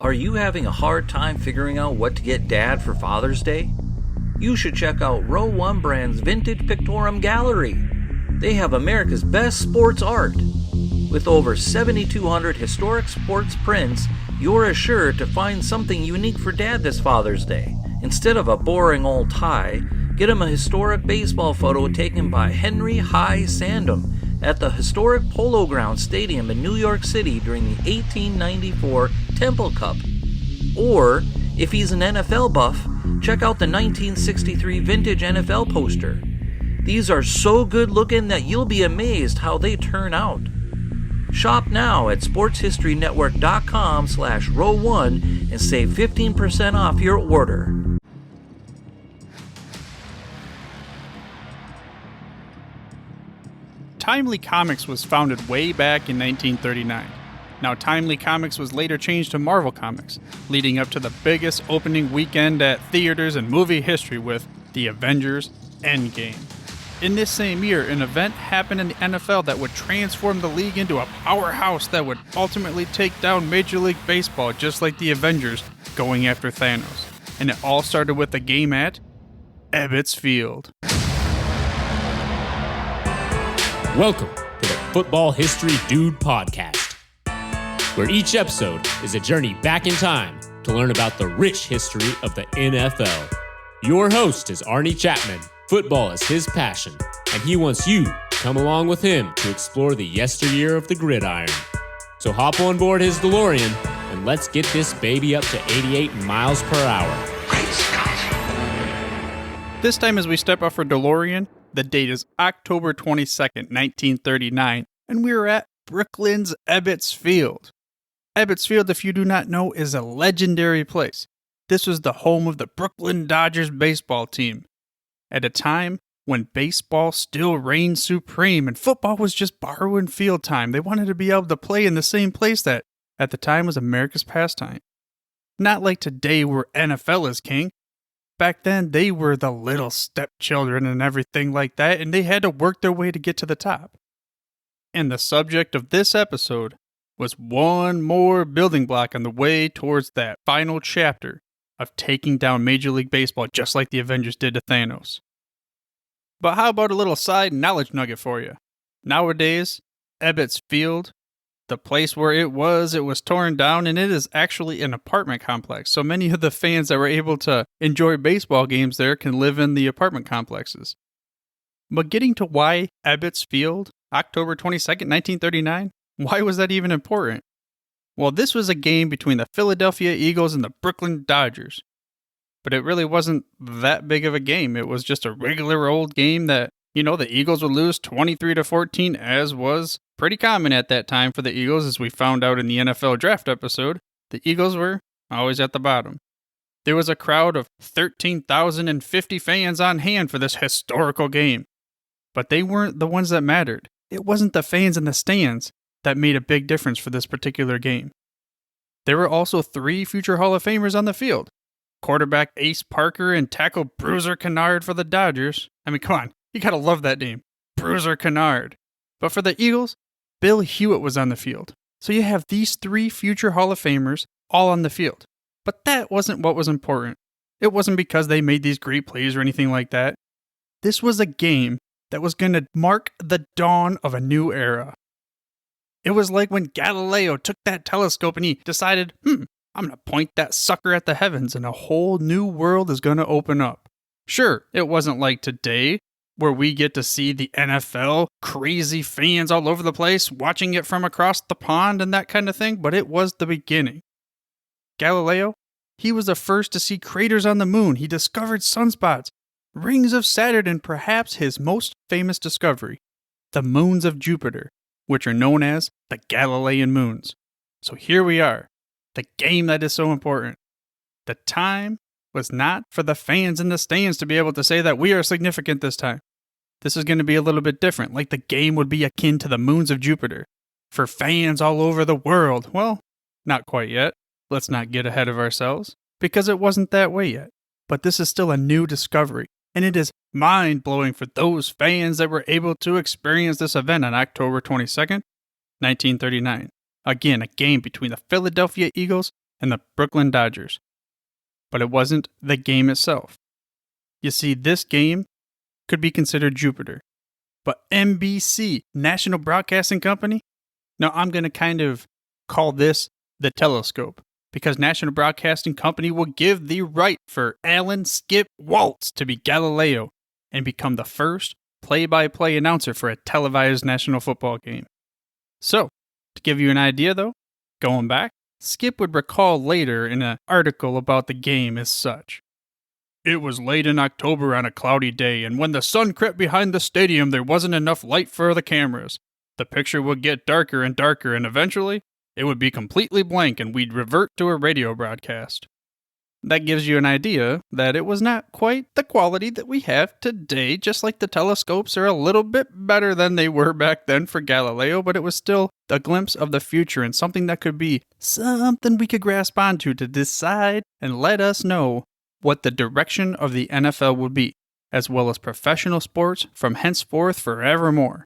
Are you having a hard time figuring out what to get Dad for Father's Day? You should check out Row 1 Brand's Vintage Pictorum Gallery. They have America's best sports art. With over 7,200 historic sports prints, you're assured to find something unique for Dad this Father's Day. Instead of a boring old tie, get him a historic baseball photo taken by Henry High Sandom at the historic Polo Grounds Stadium in New York City during the 1894 Temple Cup. Or, if he's an NFL buff, check out the 1963 vintage NFL poster. These are so good looking that you'll be amazed how they turn out. Shop now at sportshistorynetwork.com/row1 and save 15% off your order. Timely Comics was founded way back in 1939. Now, Timely Comics was later changed to Marvel Comics, leading up to the biggest opening weekend at theaters in movie history with The Avengers Endgame. In this same year, an event happened in the NFL that would transform the league into a powerhouse that would ultimately take down Major League Baseball, just like the Avengers going after Thanos. And it all started with a game at Ebbets Field. Welcome to the Football History Dude podcast, where each episode is a journey back in time to learn about the rich history of the NFL. Your host is Arnie Chapman. Football is his passion, and he wants you to come along with him to explore the yesteryear of the gridiron. So hop on board his DeLorean, and let's get this baby up to 88 miles per hour. Great Scott! This time as we step off our DeLorean, the date is October 22nd, 1939, and we are at Brooklyn's Ebbets Field. Ebbets Field, if you do not know, is a legendary place. This was the home of the Brooklyn Dodgers baseball team. At a time when baseball still reigned supreme and football was just borrowing field time, they wanted to be able to play in the same place that, at the time, was America's pastime. Not like today where NFL is king. Back then, they were the little stepchildren and everything like that, and they had to work their way to get to the top. And the subject of this episode was one more building block on the way towards that final chapter of taking down Major League Baseball just like the Avengers did to Thanos. But how about a little side knowledge nugget for you? Nowadays, Ebbets Field, the place where it was torn down, and it is actually an apartment complex. So many of the fans that were able to enjoy baseball games there can live in the apartment complexes. But getting to why Ebbets Field, October 22nd, 1939, why was that even important? Well, this was a game between the Philadelphia Eagles and the Brooklyn Dodgers. But it really wasn't that big of a game. It was just a regular old game that, the Eagles would lose 23-14, as was pretty common at that time for the Eagles, as we found out in the NFL draft episode. The Eagles were always at the bottom. There was a crowd of 13,050 fans on hand for this historical game. But they weren't the ones that mattered. It wasn't the fans in the stands that made a big difference for this particular game. There were also 3 future Hall of Famers on the field. Quarterback Ace Parker and tackle Bruiser Kennard for the Dodgers. I mean, come on, you gotta love that name, Bruiser Kennard. But for the Eagles, Bill Hewitt was on the field. So you have these 3 future Hall of Famers all on the field. But that wasn't what was important. It wasn't because they made these great plays or anything like that. This was a game that was going to mark the dawn of a new era. It was like when Galileo took that telescope and he decided, I'm going to point that sucker at the heavens and a whole new world is going to open up. Sure, it wasn't like today where we get to see the NFL, crazy fans all over the place watching it from across the pond and that kind of thing, but it was the beginning. Galileo, he was the first to see craters on the moon. He discovered sunspots, rings of Saturn, and perhaps his most famous discovery, the moons of Jupiter, which are known as the Galilean moons. So here we are, the game that is so important. The time was not for the fans in the stands to be able to say that we are significant this time. This is going to be a little bit different, like the game would be akin to the moons of Jupiter. For fans all over the world, well, not quite yet. Let's not get ahead of ourselves, because it wasn't that way yet. But this is still a new discovery, and it is mind-blowing for those fans that were able to experience this event on October 22nd, 1939. Again, a game between the Philadelphia Eagles and the Brooklyn Dodgers. But it wasn't the game itself. You see, this game could be considered Jupiter. But NBC, National Broadcasting Company? Now, I'm going to kind of call this the telescope, because National Broadcasting Company will give the right for Alan Skip Waltz to be Galileo and become the first play-by-play announcer for a televised national football game. So, to give you an idea though, going back, Skip would recall later in an article about the game as such. It was late in October on a cloudy day, and when the sun crept behind the stadium, there wasn't enough light for the cameras. The picture would get darker and darker, and eventually, it would be completely blank and we'd revert to a radio broadcast. That gives you an idea that it was not quite the quality that we have today, just like the telescopes are a little bit better than they were back then for Galileo, but it was still a glimpse of the future and something that could be something we could grasp onto to decide and let us know what the direction of the NFL would be, as well as professional sports from henceforth forevermore.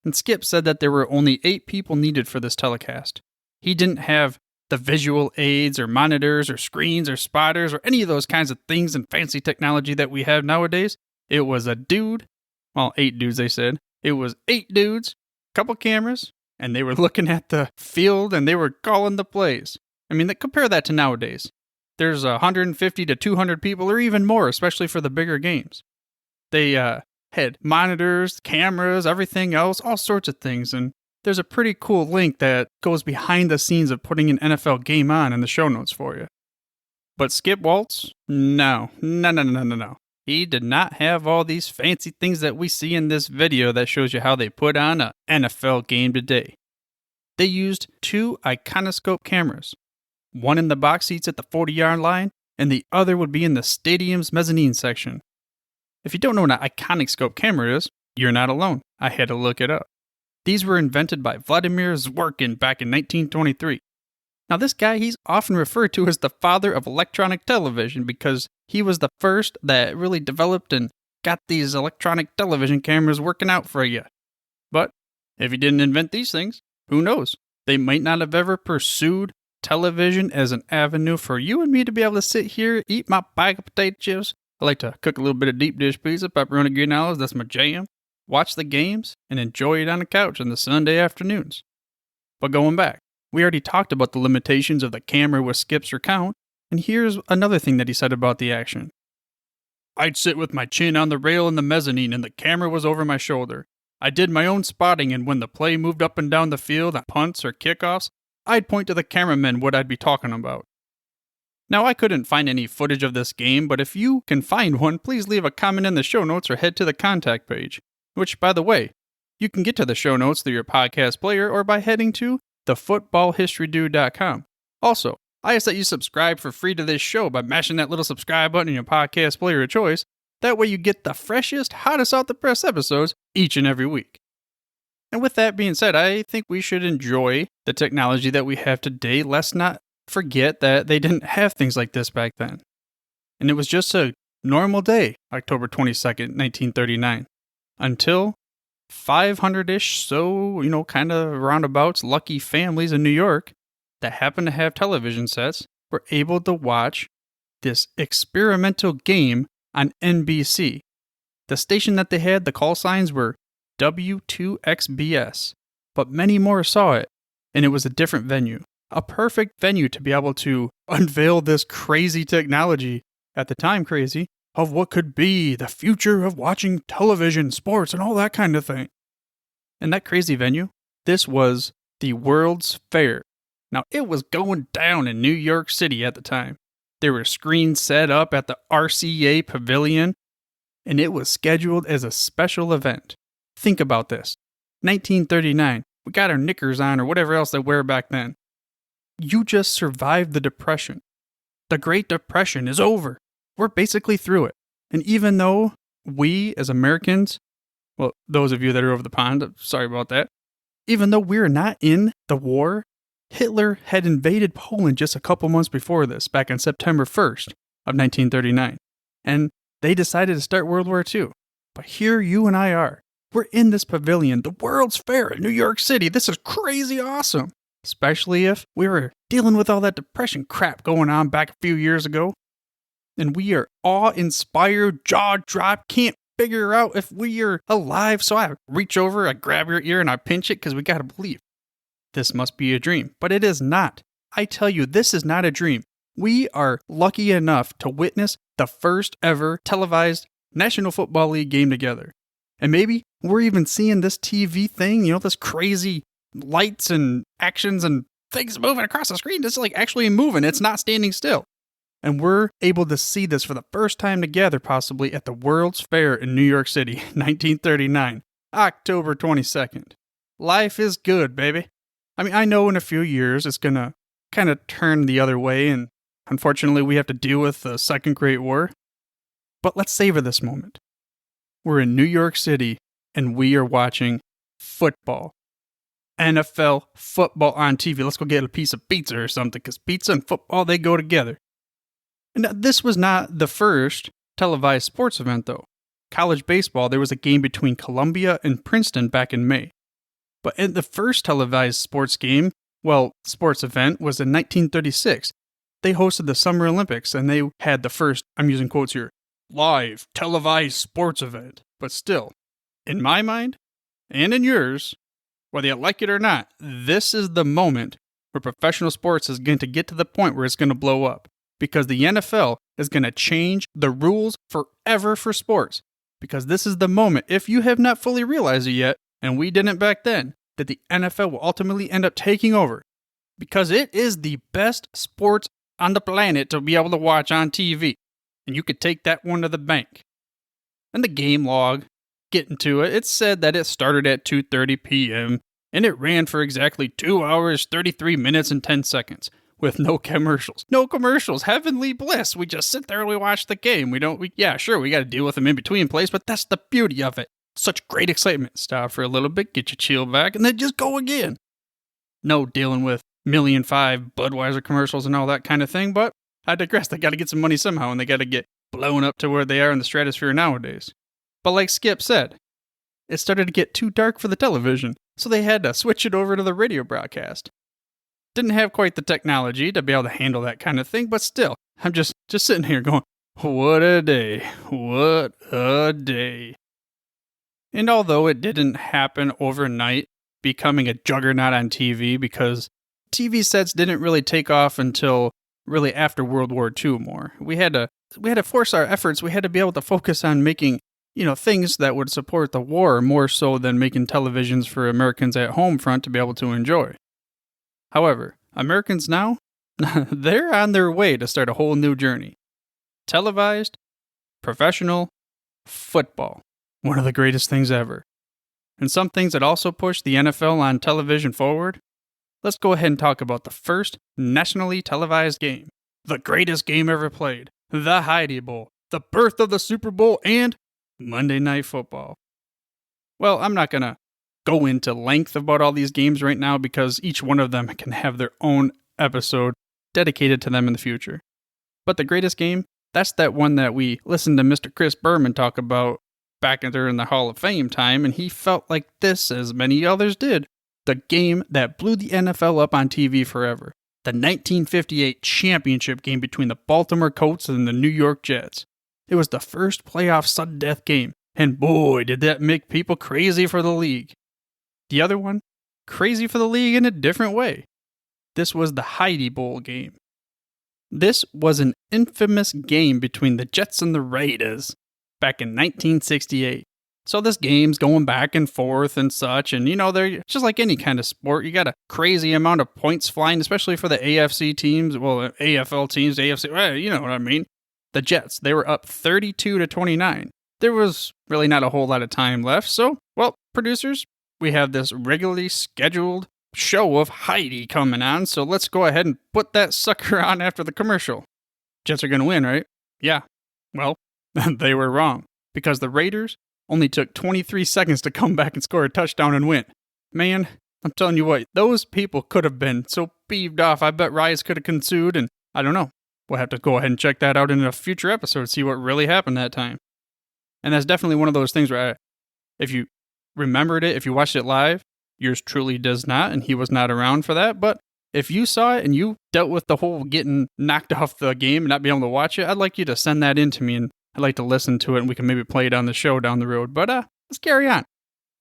And Skip said that there were only 8 people needed for this telecast. He didn't have the visual aids or monitors or screens or spotters or any of those kinds of things and fancy technology that we have nowadays. It was a dude, well, 8 dudes they said. It was 8 dudes, couple cameras, and they were looking at the field and they were calling the plays. I mean, compare that to nowadays. There's 150 to 200 people or even more, especially for the bigger games. They had monitors, cameras, everything else, all sorts of things, and there's a pretty cool link that goes behind the scenes of putting an NFL game on in the show notes for you. But Skip Waltz? No. He did not have all these fancy things that we see in this video that shows you how they put on an NFL game today. They used 2 iconoscope cameras. One in the box seats at the 40-yard line, and the other would be in the stadium's mezzanine section. If you don't know what an iconoscope camera is, you're not alone. I had to look it up. These were invented by Vladimir Zworykin back in 1923. Now this guy, he's often referred to as the father of electronic television because he was the first that really developed and got these electronic television cameras working out for you. But if he didn't invent these things, who knows? They might not have ever pursued television as an avenue for you and me to be able to sit here, eat my bag of potato chips. I like to cook a little bit of deep dish pizza, pepperoni green olives, that's my jam. Watch the games, and enjoy it on the couch on the Sunday afternoons. But going back, we already talked about the limitations of the camera with Skip's recount, and here's another thing that he said about the action. I'd sit with my chin on the rail in the mezzanine and the camera was over my shoulder. I did my own spotting, and when the play moved up and down the field on punts or kickoffs, I'd point to the cameramen what I'd be talking about. Now, I couldn't find any footage of this game, but if you can find one, please leave a comment in the show notes or head to the contact page. Which, by the way, you can get to the show notes through your podcast player or by heading to thefootballhistorydude.com. Also, I ask that you subscribe for free to this show by mashing that little subscribe button in your podcast player of choice. That way you get the freshest, hottest out the press episodes each and every week. And with that being said, I think we should enjoy the technology that we have today. Let's not forget that they didn't have things like this back then. And it was just a normal day, October 22nd, 1939. Until 500-ish, kind of roundabouts, lucky families in New York that happened to have television sets were able to watch this experimental game on NBC. The station that they had, the call signs were W2XBS, but many more saw it, and it was a different venue. A perfect venue to be able to unveil this crazy technology, at the time crazy, of what could be the future of watching television, sports, and all that kind of thing. And that crazy venue, this was the World's Fair. Now, it was going down in New York City at the time. There were screens set up at the RCA Pavilion, and it was scheduled as a special event. Think about this. 1939, we got our knickers on or whatever else they wear back then. You just survived the Depression. The Great Depression is over. We're basically through it. And even though we, as Americans, well, those of you that are over the pond, sorry about that, even though we're not in the war, Hitler had invaded Poland just a couple months before this, back on September 1st of 1939. And they decided to start World War II. But here you and I are. We're in this pavilion, the World's Fair in New York City. This is crazy awesome. especially if we were dealing with all that depression crap going on back a few years ago. And we are awe-inspired, jaw-dropped, can't figure out if we are alive. So I reach over, I grab your ear, and I pinch it because we gotta believe. This must be a dream, but it is not. I tell you, this is not a dream. We are lucky enough to witness the first ever televised National Football League game together. And maybe we're even seeing this TV thing, this crazy lights and actions and things moving across the screen. It's like actually moving. It's not standing still. And we're able to see this for the first time together, possibly at the World's Fair in New York City, 1939, October 22nd. Life is good, baby. I mean, I know in a few years it's going to kind of turn the other way, and unfortunately we have to deal with the Second Great War. But let's savor this moment. We're in New York City, and we are watching football. NFL football on TV. Let's go get a piece of pizza or something, because pizza and football, they go together. And this was not the first televised sports event, though. College baseball, there was a game between Columbia and Princeton back in May. But the first televised sports event was in 1936. They hosted the Summer Olympics, and they had the first, I'm using quotes here, live televised sports event. But still, in my mind, and in yours, whether you like it or not, this is the moment where professional sports is going to get to the point where it's going to blow up. Because the NFL is going to change the rules forever for sports. Because this is the moment, if you have not fully realized it yet, and we didn't back then, that the NFL will ultimately end up taking over. Because it is the best sports on the planet to be able to watch on TV. And you could take that one to the bank. And the game log, getting to it, it said that it started at 2:30 p.m. and it ran for exactly 2 hours, 33 minutes, and 10 seconds. With no commercials. No commercials. Heavenly bliss. We just sit there and we watch the game. We got to deal with them in between plays, but that's the beauty of it. Such great excitement. Stop for a little bit, get your chill back, and then just go again. No dealing with 1,000,005 Budweiser commercials and all that kind of thing, but I digress. They got to get some money somehow, and they got to get blown up to where they are in the stratosphere nowadays. But like Skip said, it started to get too dark for the television, so they had to switch it over to the radio broadcast. Didn't have quite the technology to be able to handle that kind of thing, but still, I'm just sitting here going, what a day, what a day. And although it didn't happen overnight, becoming a juggernaut on TV, because TV sets didn't really take off until really after World War II more. We had to force our efforts, we had to be able to focus on making, things that would support the war more so than making televisions for Americans at home front to be able to enjoy. However, Americans now, they're on their way to start a whole new journey. Televised, professional, football. One of the greatest things ever. And some things that also push the NFL on television forward. Let's go ahead and talk about the first nationally televised game. The greatest game ever played. The Heidi Bowl. The birth of the Super Bowl and Monday Night Football. Well, I'm not going to go into length about all these games right now because each one of them can have their own episode dedicated to them in the future. But the greatest game, that's that one that we listened to Mr. Chris Berman talk about back during the Hall of Fame time, and he felt like this, as many others did, the game that blew the NFL up on TV forever. The 1958 championship game between the Baltimore Colts and the New York Jets. It was the first playoff sudden death game, and boy, did that make people crazy for the league. The other one, crazy for the league in a different way. This was the Heidi Bowl game. This was an infamous game between the Jets and the Raiders back in 1968. So this game's going back and forth and such, and they're just like any kind of sport. You got a crazy amount of points flying, especially for the AFC teams, AFL teams, AFC, you know what I mean. The Jets, they were up 32-29. There was really not a whole lot of time left, so, producers, we have this regularly scheduled show of Heidi coming on, so let's go ahead and put that sucker on after the commercial. Jets are going to win, right? Yeah. Well, they were wrong, because the Raiders only took 23 seconds to come back and score a touchdown and win. Man, I'm telling you what, those people could have been so peeved off. I bet riots could have ensued, and I don't know. We'll have to go ahead and check that out in a future episode, see what really happened that time. And that's definitely one of those things where if you remembered it, if you watched it live, Yours truly does not, and he was not around for that. But if you saw it and you dealt with the whole getting knocked off the game and not being able to watch it, I'd like you to send that in to me, and I'd like to listen to it, and we can maybe play it on the show down the road. But let's carry on.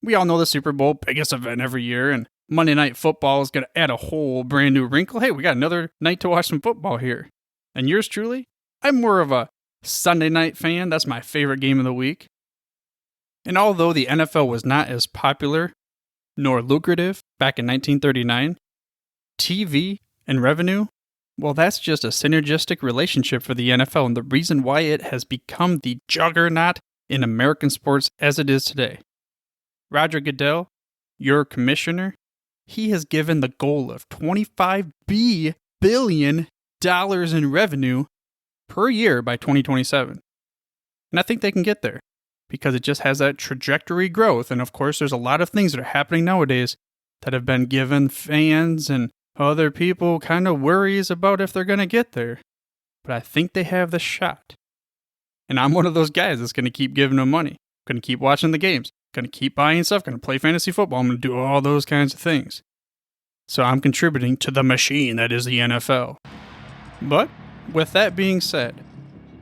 We all know the Super Bowl, biggest event every year, and Monday Night Football is going to add a whole brand new wrinkle. Hey, we got another night to watch some football here. And yours truly, I'm more of a Sunday night fan. That's my favorite game of the week. And although the NFL was not as popular nor lucrative back in 1939, TV and revenue, well, that's just a synergistic relationship for the NFL and the reason why it has become the juggernaut in American sports as it is today. Roger Goodell, your commissioner, he has given the goal of $25 billion in revenue per year by 2027. And I think they can get there because it just has that trajectory growth. And of course, there's a lot of things that are happening nowadays that have been given fans and other people kind of worries about if they're going to get there. But I think they have the shot. And I'm one of those guys that's going to keep giving them money, going to keep watching the games, going to keep buying stuff, going to play fantasy football. I'm going to do all those kinds of things. So I'm contributing to the machine that is the NFL. But with that being said,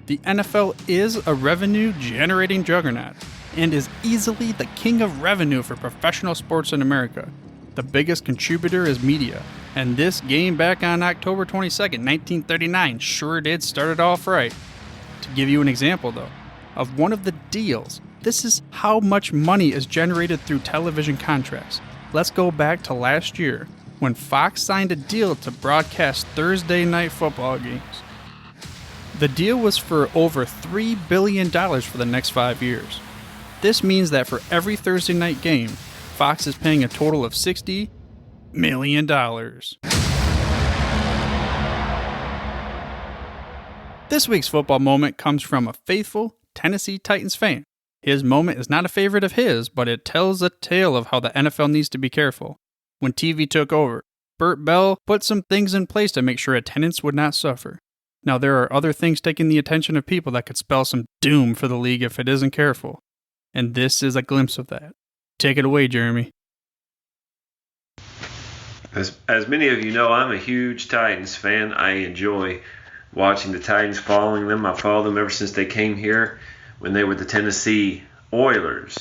the NFL is a revenue-generating juggernaut and is easily the king of revenue for professional sports in America. The biggest contributor is media, and this game back on October 22nd, 1939 sure did start it off right. To give you an example, though, of one of the deals, this is how much money is generated through television contracts. Let's go back to last year, when Fox signed a deal to broadcast Thursday night football games. The deal was for over $3 billion for the next 5 years. This means that for every Thursday night game, Fox is paying a total of $60 million. This week's football moment comes from a faithful Tennessee Titans fan. His moment is not a favorite of his, but it tells a tale of how the NFL needs to be careful. When TV took over, Burt Bell put some things in place to make sure attendance would not suffer. Now, there are other things taking the attention of people that could spell some doom for the league if it isn't careful. And this is a glimpse of that. Take it away, Jeremy. As many of you know, I'm a huge Titans fan. I enjoy watching the Titans, following them. I followed them ever since they came here when they were the Tennessee Oilers.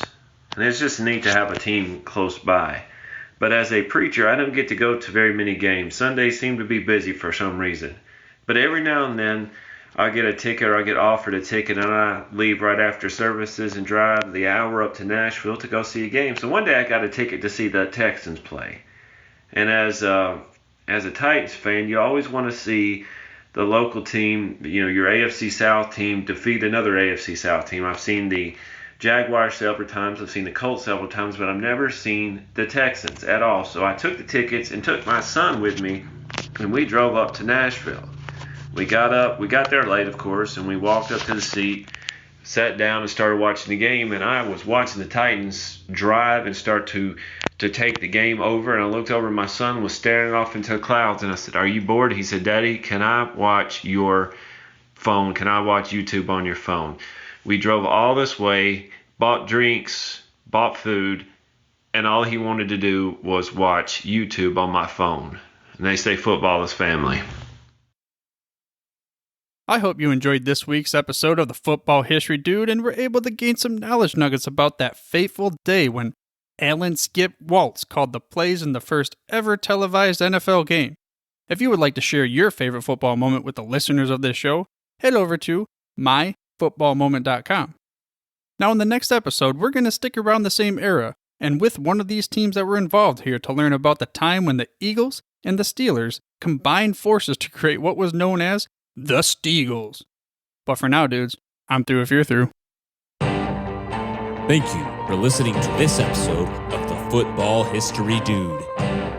And it's just neat to have a team close by. But as a preacher, I don't get to go to very many games. Sundays seem to be busy for some reason. But every now and then, I get a ticket or I get offered a ticket and I leave right after services and drive the hour up to Nashville to go see a game. So one day I got a ticket to see the Texans play. And as a Titans fan, you always want to see the local team, your AFC South team, defeat another AFC South team. I've seen the Jaguars several times. I've seen the Colts several times, but I've never seen the Texans at all. So I took the tickets and took my son with me, and we drove up to Nashville. We got there late, of course, and we walked up to the seat, sat down and started watching the game, and I was watching the Titans drive and start to take the game over, and I looked over and my son was staring off into the clouds, and I said, "Are you bored?" He said, "Daddy, can I watch your phone? Can I watch YouTube on your phone?" We drove all this way, bought drinks, bought food, and all he wanted to do was watch YouTube on my phone. And they say football is family. I hope you enjoyed this week's episode of the Football History Dude and were able to gain some knowledge nuggets about that fateful day when Alan Skip Waltz called the plays in the first ever televised NFL game. If you would like to share your favorite football moment with the listeners of this show, head over to myfootballmoment.com. Now in the next episode, we're going to stick around the same era and with one of these teams that were involved here to learn about the time when the Eagles and the Steelers combined forces to create what was known as the Steagles. But for now, dudes, I'm through if you're through. Thank you for listening to this episode of the Football History Dude.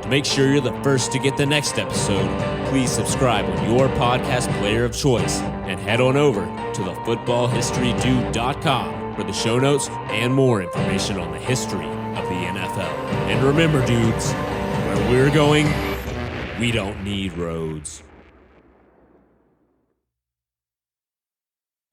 To make sure you're the first to get the next episode, please subscribe on your podcast player of choice and head on over to thefootballhistorydude.com for the show notes and more information on the history of the NFL. And remember, dudes, where we're going, we don't need roads.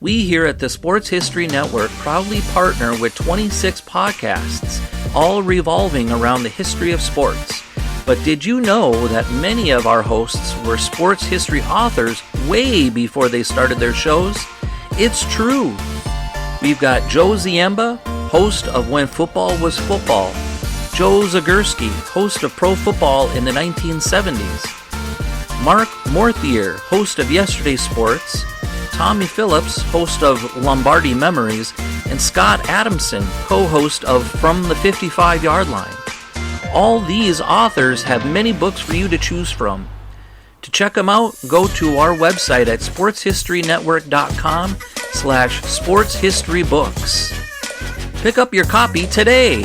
We here at the Sports History Network proudly partner with 26 podcasts, all revolving around the history of sports. But did you know that many of our hosts were sports history authors way before they started their shows? It's true. We've got Joe Ziemba, host of When Football Was Football, Joe Zagurski, host of Pro Football in the 1970s, Mark Morthier, host of Yesterday's Sports, Tommy Phillips, host of Lombardi Memories, and Scott Adamson, co-host of From the 55-Yard Line. All these authors have many books for you to choose from. To check them out, go to our website at sportshistorynetwork.com/sportshistorybooks. Pick up your copy today.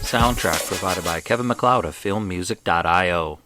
Soundtrack provided by Kevin MacLeod of filmmusic.io.